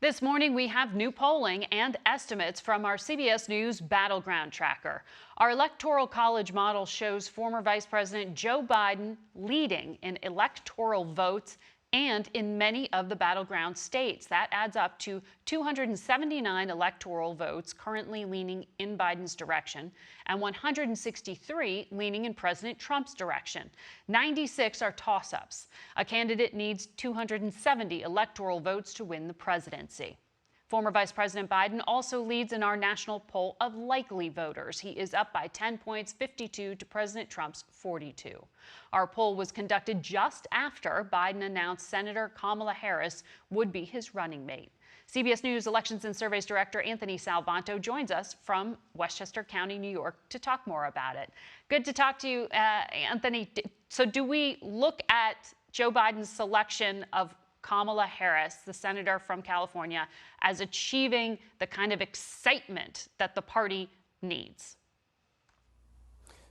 This morning, we have new polling and estimates from our CBS News Battleground Tracker. Our Electoral College model shows former Vice President Joe Biden leading in electoral votes and in many of the battleground states. That adds up to 279 electoral votes currently leaning in Biden's direction and 163 leaning in President Trump's direction. 96 are toss-ups. A candidate needs 270 electoral votes to win the presidency. Former Vice President Biden also leads in our national poll of likely voters. He is up by 10 points, 52 to President Trump's 42. Our poll was conducted just after Biden announced Senator Kamala Harris would be his running mate. CBS News Elections and Surveys Director Anthony Salvanto joins us from Westchester County, New York, to talk more about it. Good to talk to you, Anthony. So do we look at Joe Biden's selection of Kamala Harris, the senator from California, as achieving the kind of excitement that the party needs?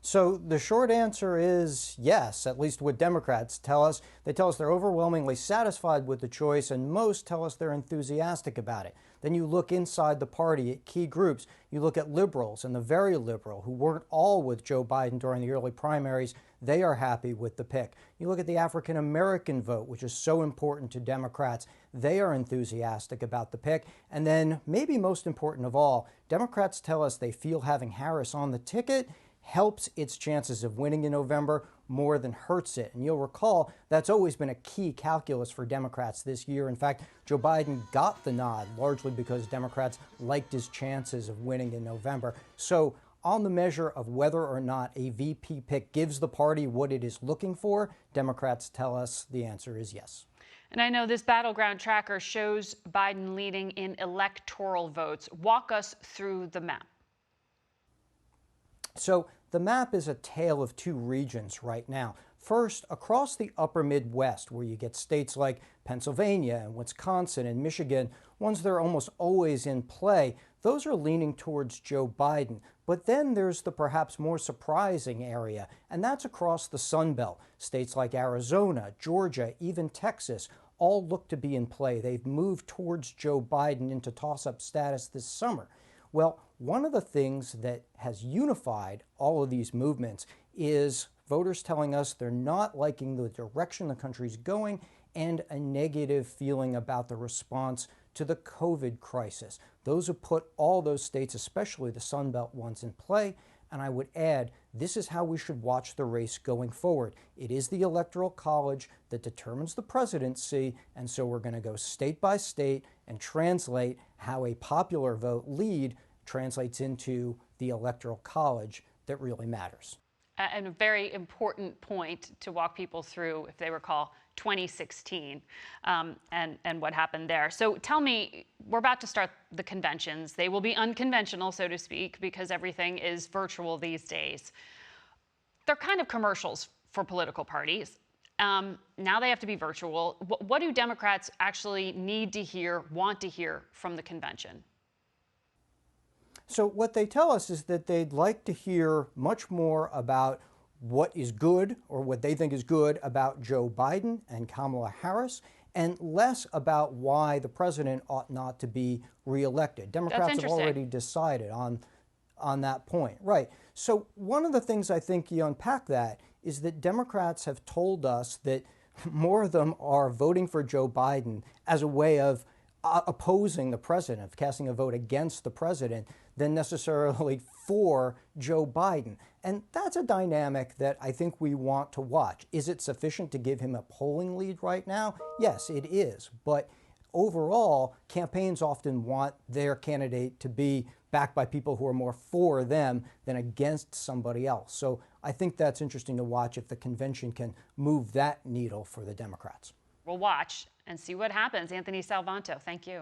So the short answer is yes, at least what Democrats tell us. They tell us they're overwhelmingly satisfied with the choice, and most tell us they're enthusiastic about it. Then you look inside the party at key groups. You look at liberals and the very liberal who weren't all with Joe Biden during the early primaries. They are happy with the pick. You look at the African American vote, which is so important to Democrats. They are enthusiastic about the pick. And then maybe most important of all, Democrats tell us they feel having Harris on the ticket helps its chances of winning in November more than hurts it. And you'll recall that's always been a key calculus for Democrats this year. In fact, Joe Biden got the nod largely because Democrats liked his chances of winning in November. So on the measure of whether or not a VP pick gives the party what it is looking for, Democrats tell us the answer is yes. And I know this battleground tracker shows Biden leading in electoral votes. Walk us through the map. So the map is a tale of two regions right now. First, across the upper Midwest, where you get states like Pennsylvania and Wisconsin and Michigan, ones that are almost always in play, those are leaning towards Joe Biden. But then there's the perhaps more surprising area, and that's across the Sun Belt. States like Arizona, Georgia, even Texas, all look to be in play. They've moved towards Joe Biden into toss-up status this summer. Well, one of the things that has unified all of these movements is voters telling us they're not liking the direction the country's going and a negative feeling about the response to the COVID crisis. Those have put all those states, especially the Sun Belt ones, in play. And I would add, this is how we should watch the race going forward. It is the Electoral College that determines the presidency, and so we're going to go state by state and translate how a popular vote lead translates into the Electoral College that really matters. And a very important point to walk people through, if they recall, 2016 and what happened there. So tell me, we're about to start the conventions. They will be unconventional, so to speak, because everything is virtual these days. They're kind of commercials for political parties. Now they have to be virtual. What do Democrats actually need to hear, want to hear from the convention? So what they tell us is that they'd like to hear much more about what is good or what they think is good about Joe Biden and Kamala Harris, and less about why the president ought not to be reelected. Democrats have already decided on that point. Right. So one of the things I think you unpack that is that Democrats have told us that more of them are voting for Joe Biden as a way of opposing the president, of casting a vote against the president, than necessarily for Joe Biden. And that's a dynamic that I think we want to watch. Is it sufficient to give him a polling lead right now? Yes, it is. But overall, campaigns often want their candidate to be backed by people who are more for them than against somebody else. So I think that's interesting to watch if the convention can move that needle for the Democrats. We'll watch and see what happens. Anthony Salvanto, thank you.